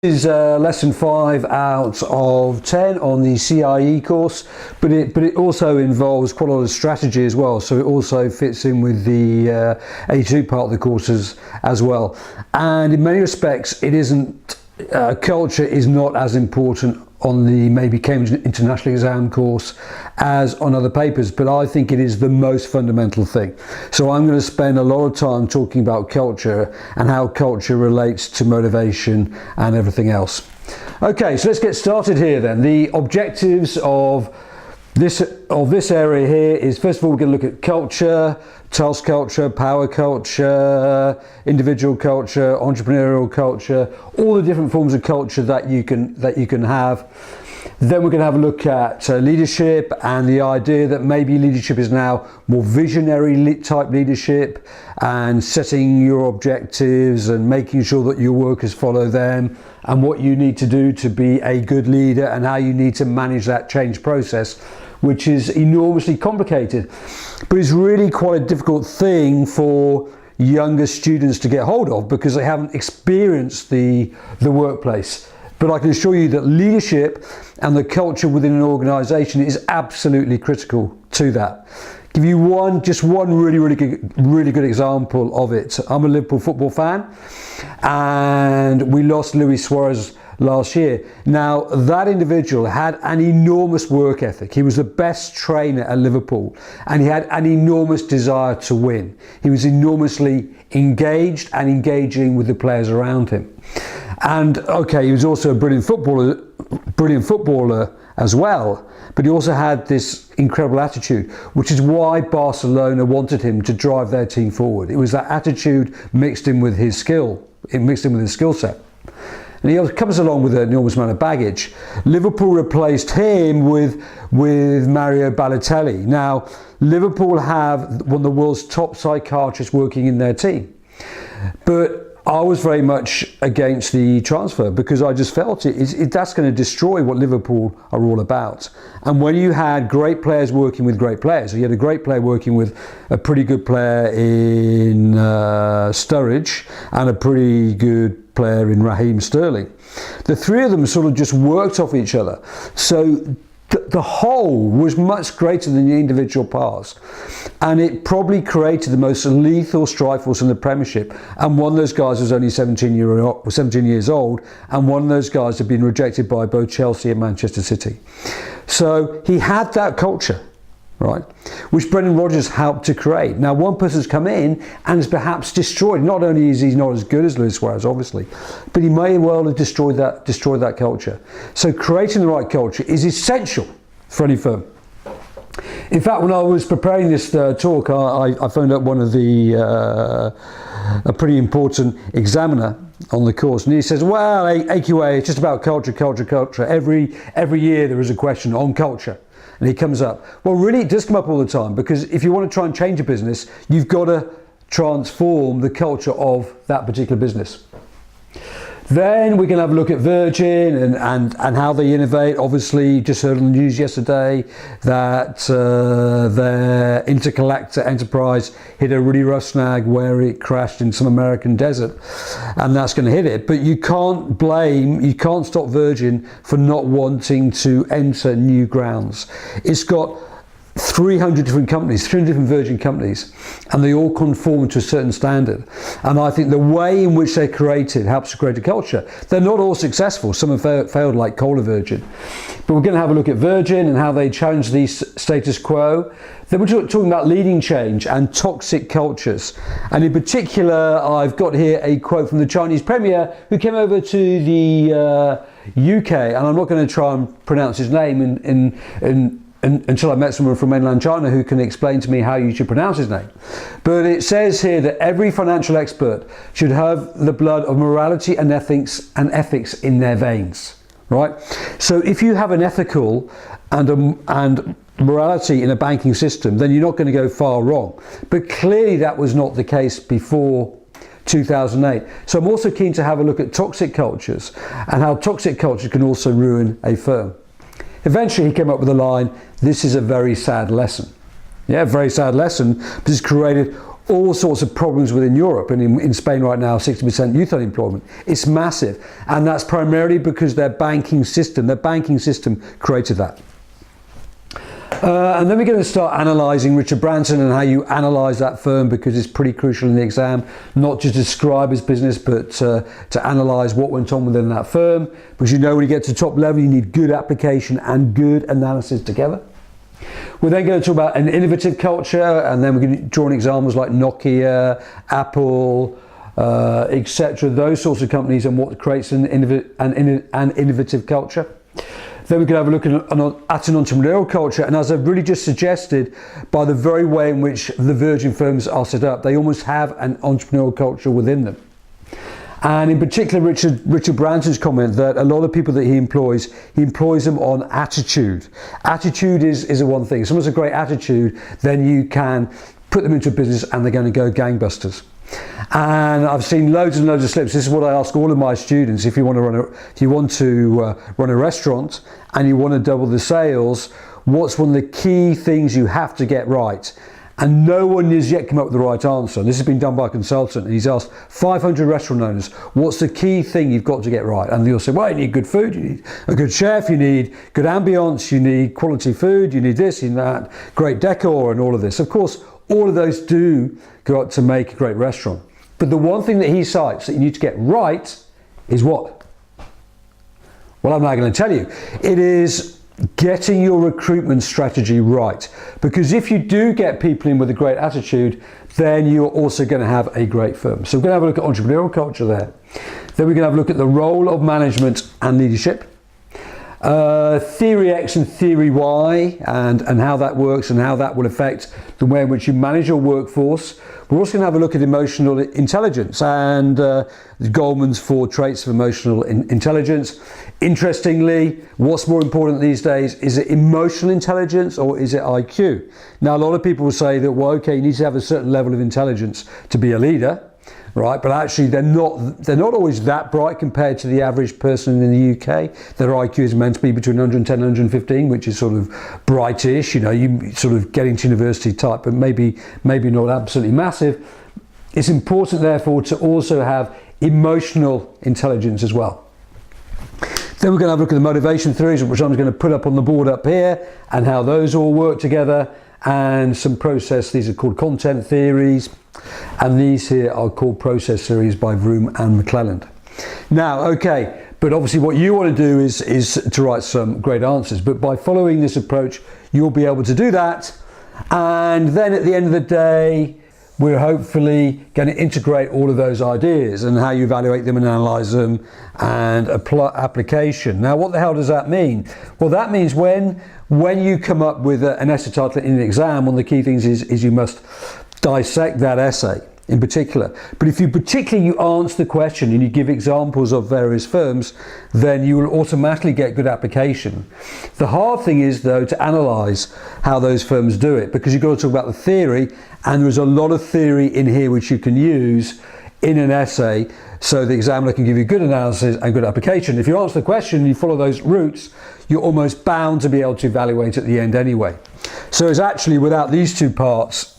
This is lesson 5 out of 10 on the CIE course, but it also involves quite a lot of strategy as well, so it also fits in with the A2 part of the courses as well. And in many respects it isn't, culture is not as important on the maybe Cambridge International Exam course as on other papers, but I think it is the most fundamental thing. So I'm going to spend a lot of time talking about culture and how culture relates to motivation and everything else. Okay, so let's get started here then. The objectives of this area here is, first of all, we're going to look at culture, task culture, power culture, individual culture, entrepreneurial culture, all the different forms of culture that you can have. Then we're going to have a look at leadership and the idea that maybe leadership is now more visionary type leadership, and setting your objectives and making sure that your workers follow them, and what you need to do to be a good leader and how you need to manage that change process, which is enormously complicated, but it's really quite a difficult thing for younger students to get hold of because they haven't experienced the workplace. But I can assure you that leadership and the culture within an organisation is absolutely critical to that. Give you just one really good example of it. I'm a Liverpool football fan, and we lost Luis Suarez last year. Now, that individual had an enormous work ethic. He was the best trainer at Liverpool, and he had an enormous desire to win. He was enormously engaged and engaging with the players around him. And okay, he was also a brilliant footballer as well, but he also had this incredible attitude, which is why Barcelona wanted him to drive their team forward. It was that attitude mixed in with his skill, set. And he comes along with an enormous amount of baggage. Liverpool replaced him with Mario Balotelli. Now, Liverpool have one of the world's top psychiatrists working in their team. But I was very much against the transfer because I just felt that's going to destroy what Liverpool are all about. And when you had great players working with great players, so you had a great player working with a pretty good player in Sturridge and a pretty good player in Raheem Sterling, the three of them sort of just worked off each other. So the whole was much greater than the individual parts, and it probably created the most lethal strike force in the Premiership. And one of those guys was only 17 years old, and one of those guys had been rejected by both Chelsea and Manchester City. So he had that culture, right, which Brendan Rodgers helped to create. Now, one person's come in and has perhaps destroyed. Not only is he not as good as Luis Suarez, obviously, but he may well have destroyed that culture. So creating the right culture is essential for any firm. In fact, when I was preparing this talk, I phoned up one of a pretty important examiner on the course, and he says, well, AQA, it's just about culture. Every year there is a question on culture. And he comes up. Well, really, it does come up all the time, because if you want to try and change a business, you've got to transform the culture of that particular business. Then we can have a look at Virgin and how they innovate. Obviously, just heard on the news yesterday that their Intergalactic enterprise hit a really rough snag where it crashed in some American desert, and that's going to hit it. But you can't stop Virgin for not wanting to enter new grounds. It's got 300 different companies, 300 different Virgin companies, and they all conform to a certain standard. And I think the way in which they're created helps to create a culture. They're not all successful. Some have failed, like Cola Virgin. But we're going to have a look at Virgin and how they challenge the status quo. Then we're talking about leading change and toxic cultures. And in particular, I've got here a quote from the Chinese Premier who came over to the UK, and I'm not going to try and pronounce his name until I met someone from mainland China who can explain to me how you should pronounce his name. But it says here that every financial expert should have the blood of morality and ethics in their veins, right? So if you have an ethical and morality in a banking system, then you're not going to go far wrong. But clearly that was not the case before 2008. So I'm also keen to have a look at toxic cultures and how toxic culture can also ruin a firm. Eventually he came up with a line, this is a very sad lesson. Yeah, very sad lesson, but it's created all sorts of problems within Europe, and in Spain right now 60% youth unemployment. It's massive, and that's primarily because their banking system created that. And then we're going to start analysing Richard Branson and how you analyse that firm, because it's pretty crucial in the exam, not just to describe his business, but to analyse what went on within that firm, because you know when you get to top level you need good application and good analysis together. We're then going to talk about an innovative culture, and then we're going to draw on examples like Nokia, Apple, etc., those sorts of companies, and what creates an innovative culture. Then we can have a look at an entrepreneurial culture, and as I've really just suggested, by the very way in which the Virgin firms are set up, they almost have an entrepreneurial culture within them. And in particular, Richard Branson's comment that a lot of people that he employs them on attitude. Attitude is a one thing. If someone's a great attitude, then you can put them into a business and they're going to go gangbusters. And I've seen loads and loads of slips. This is what I ask all of my students. If you want to run a restaurant and you want to double the sales, what's one of the key things you have to get right? And no one has yet come up with the right answer. And this has been done by a consultant, and he's asked 500 restaurant owners, what's the key thing you've got to get right? And they'll say, well, you need good food, you need a good chef, you need good ambience, you need quality food, you need this, you need that, great decor and all of this. Of course, all of those do go up to make a great restaurant. But the one thing that he cites that you need to get right is what? Well, I'm not going to tell you. It is getting your recruitment strategy right. Because if you do get people in with a great attitude, then you're also going to have a great firm. So we're going to have a look at entrepreneurial culture there. Then we're going to have a look at the role of management and leadership. Theory X and Theory Y, and how that works and how that will affect the way in which you manage your workforce. We're also going to have a look at emotional intelligence and Goldman's 4 traits of emotional intelligence. Interestingly, what's more important these days? Is it emotional intelligence or is it IQ? Now, a lot of people will say that, well, okay, you need to have a certain level of intelligence to be a leader. Right, but actually they're not always that bright compared to the average person in the UK. Their IQ is meant to be between 110 and 115, which is sort of brightish, you know, you sort of get into university type, but maybe not absolutely massive. It's important therefore to also have emotional intelligence as well. Then we're going to have a look at the motivation theories, which I'm going to put up on the board up here, and how those all work together, and some process. These are called content theories, and these here are called process theories by Vroom and McClelland. Now, okay, but obviously what you want to do is to write some great answers, but by following this approach, you'll be able to do that. And then at the end of the day, we're hopefully going to integrate all of those ideas and how you evaluate them and analyze them and apply application. Now, what the hell does that mean? Well, that means when you come up with an essay title in an exam, one of the key things is you must dissect that essay in particular. But if you answer the question and you give examples of various firms, then you will automatically get good application. The hard thing is, though, to analyse how those firms do it, because you've got to talk about the theory, and there's a lot of theory in here which you can use in an essay, so the examiner can give you good analysis and good application. If you answer the question and you follow those routes, you're almost bound to be able to evaluate at the end anyway. So it's actually, without these two parts,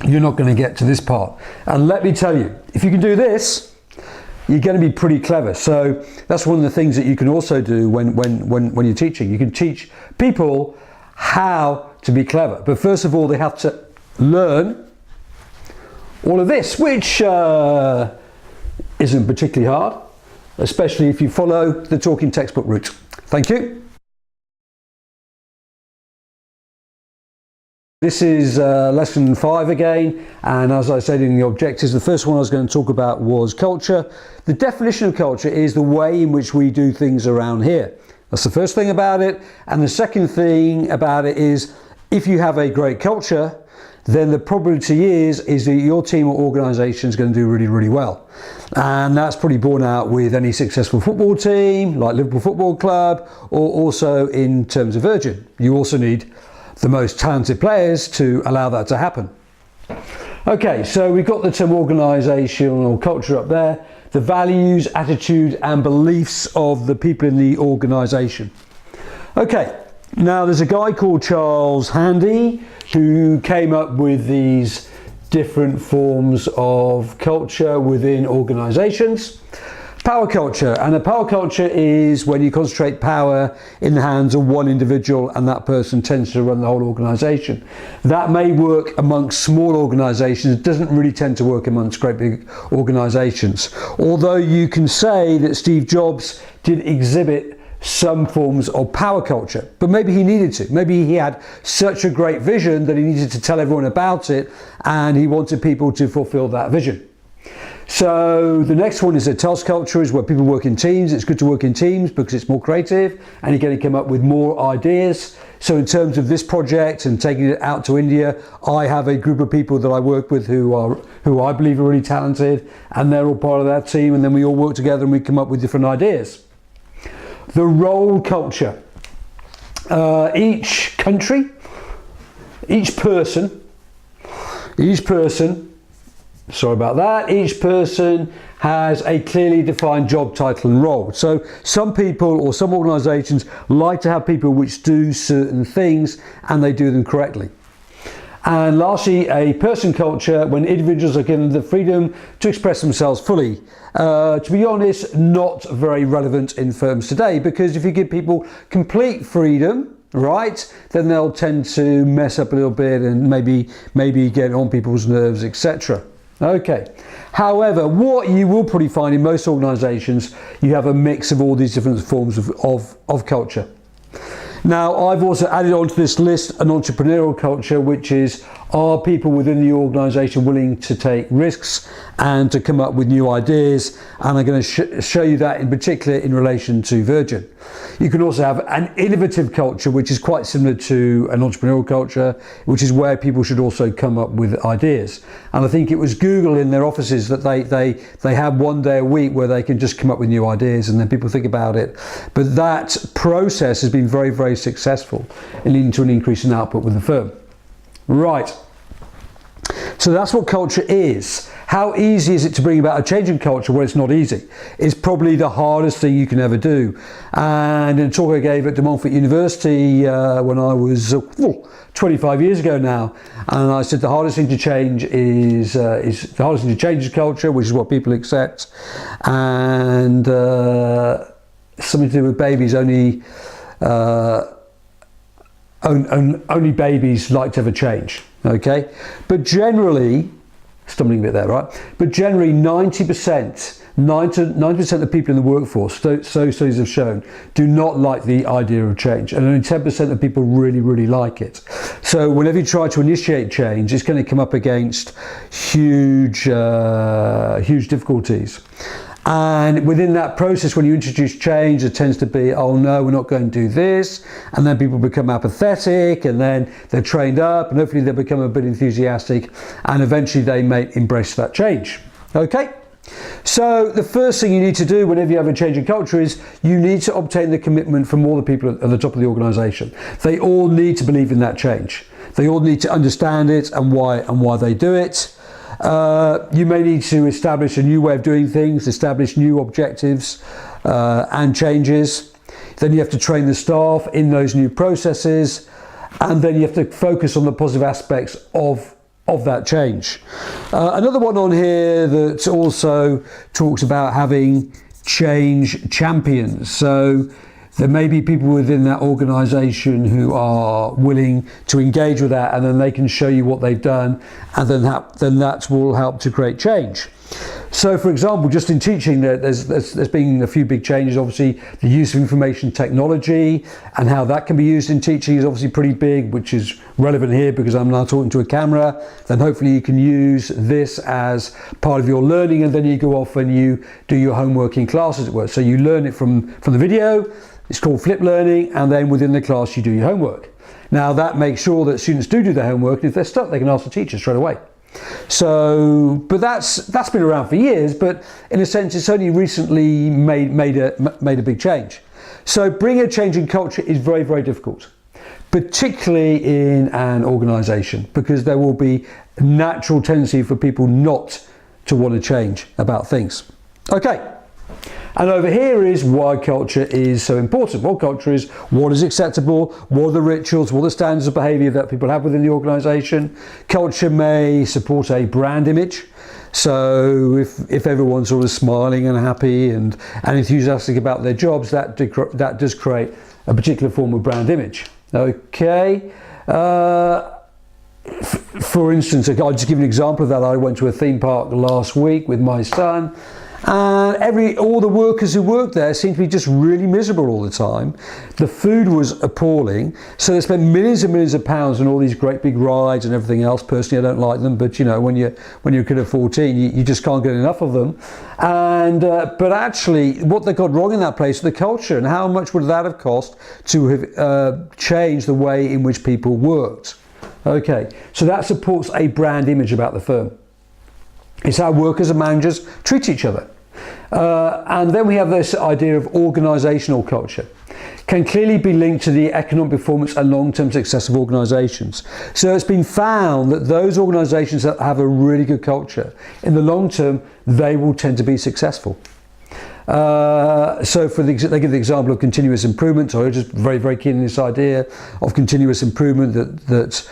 you're not going to get to this part. And let me tell you, if you can do this, you're going to be pretty clever. So that's one of the things that you can also do when you're teaching. You can teach people how to be clever. But first of all, they have to learn all of this, which isn't particularly hard, especially if you follow the talking textbook route. Thank you. This is lesson 5 again, and as I said in the objectives, the first one I was going to talk about was culture. The definition of culture is the way in which we do things around here. That's the first thing about it. And the second thing about it is, if you have a great culture, then the probability is that your team or organisation is going to do really, really well. And that's probably borne out with any successful football team, like Liverpool Football Club, or also in terms of Virgin. You also need the most talented players to allow that to happen. Okay, so we've got the term organisational culture up there, the values, attitude and beliefs of the people in the organisation. Okay, now there's a guy called Charles Handy who came up with these different forms of culture within organizations. Power culture, and a power culture is when you concentrate power in the hands of one individual and that person tends to run the whole organization. That may work amongst small organizations, it doesn't really tend to work amongst great big organizations. Although you can say that Steve Jobs did exhibit some forms of power culture, but maybe he needed to. Maybe he had such a great vision that he needed to tell everyone about it and he wanted people to fulfill that vision. So the next one is a task culture, is where people work in teams. It's good to work in teams because it's more creative and you're going to come up with more ideas. So in terms of this project and taking it out to India, I have a group of people that I work with who I believe are really talented, and they're all part of that team, and then we all work together and we come up with different ideas. The role culture. Each country, each person, sorry about that, each person has a clearly defined job title and role. So some people or some organizations like to have people which do certain things and they do them correctly. And lastly, a person culture, when individuals are given the freedom to express themselves fully. To be honest, not very relevant in firms today, because if you give people complete freedom, right, then they'll tend to mess up a little bit and maybe get on people's nerves, etc. Okay. However, what you will probably find in most organizations, you have a mix of all these different forms of culture. Now, I've also added onto this list an entrepreneurial culture, which is, are people within the organization willing to take risks and to come up with new ideas? And I'm going to show you that in particular in relation to Virgin. You can also have an innovative culture, which is quite similar to an entrepreneurial culture, which is where people should also come up with ideas. And I think it was Google in their offices that they have one day a week where they can just come up with new ideas and then people think about it. But that process has been very, very successful in leading to an increase in output with the firm. Right. So that's what culture is. How easy is it to bring about a change in culture? Well, it's not easy. It's probably the hardest thing you can ever do. And in a talk I gave at De Montfort University when I was 25 years ago now, and I said the hardest thing to change is the hardest thing to change is culture, which is what people accept, and something to do with babies. Only babies like to have a change. Okay, but generally, stumbling a bit there, right? But generally, 90% of people in the workforce, so studies have shown, do not like the idea of change, and only 10% of people really, really like it. So whenever you try to initiate change, it's going to come up against huge difficulties. And within that process, when you introduce change, it tends to be, oh no, we're not going to do this. And then people become apathetic, and then they're trained up, and hopefully they become a bit enthusiastic, and eventually they may embrace that change. Okay? So the first thing you need to do whenever you have a change in culture is you need to obtain the commitment from all the people at the top of the organization. They all need to believe in that change. They all need to understand it and why they do it. You may need to establish a new way of doing things, establish new objectives and changes. Then you have to train the staff in those new processes, and then you have to focus on the positive aspects of that change. Another one on here that also talks about having change champions. So there may be people within that organisation who are willing to engage with that, and then they can show you what they've done, and then that will help to create change. So, for example, just in teaching, there's been a few big changes. Obviously, the use of information technology and how that can be used in teaching is obviously pretty big, which is relevant here because I'm now talking to a camera. Then hopefully you can use this as part of your learning, and then you go off and you do your homework in class, as it were. So you learn it from the video. It's called flip learning, and then within the class you do your homework. Now that makes sure that students do their homework, and if they're stuck they can ask the teacher straight away. So, but that's been around for years, but in a sense it's only recently made a big change. So bringing a change in culture is very, very difficult, particularly in an organisation, because there will be a natural tendency for people not to want to change about things. Okay. And over here is why culture is so important. Well, culture is what is acceptable, what are the rituals, what are the standards of behaviour that people have within the organisation. Culture may support a brand image. So if everyone's sort of smiling and happy and enthusiastic about their jobs, that does create a particular form of brand image. Okay. For instance, I'll just give you an example of that. I went to a theme park last week with my son, and all the workers who worked there seemed to be just really miserable all the time. The food was appalling, so they spent millions and millions of pounds on all these great big rides and everything else. Personally, I don't like them, but you know, when you're a kid of 14, you just can't get enough of them. And but actually, what they got wrong in that place was the culture, and how much would that have cost to have changed the way in which people worked. Okay, so that supports a brand image about the firm. It's how workers and managers treat each other. And then we have this idea of organisational culture. Can clearly be linked to the economic performance and long-term success of organisations. So it's been found that those organisations that have a really good culture, in the long term, they will tend to be successful. So they give the example of continuous improvement. So I'm just very, very keen on this idea of continuous improvement, that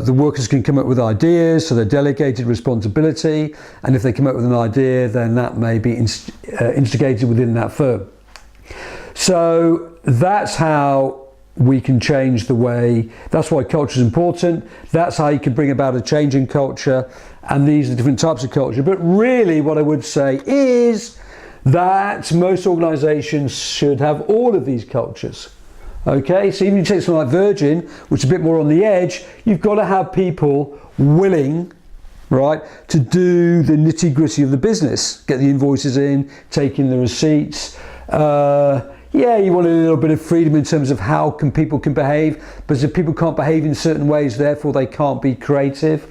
the workers can come up with ideas, so they're delegated responsibility, and if they come up with an idea, then that may be instigated within that firm. So that's how we can change the way, that's why culture is important, that's how you can bring about a change in culture, and these are different types of culture. But really what I would say is that most organisations should have all of these cultures. Okay, so even if you take something like Virgin, which is a bit more on the edge, you've got to have people willing, right, to do the nitty-gritty of the business, get the invoices in, take in the receipts. Yeah, you want a little bit of freedom in terms of how people can behave, but if people can't behave in certain ways, therefore they can't be creative.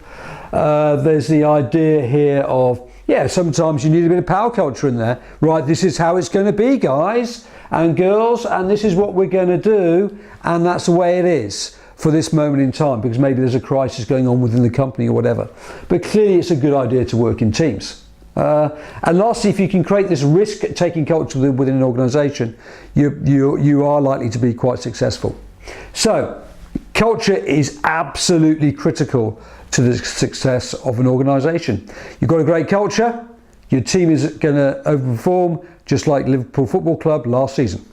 There's the idea here of, yeah, sometimes you need a bit of power culture in there. Right, this is how it's going to be, guys and girls, and this is what we're going to do, and that's the way it is for this moment in time, because maybe there's a crisis going on within the company or whatever. But clearly it's a good idea to work in teams. And lastly, if you can create this risk-taking culture within an organisation, you are likely to be quite successful. So, culture is absolutely critical to the success of an organisation. You've got a great culture, your team is going to overperform, just like Liverpool Football Club last season.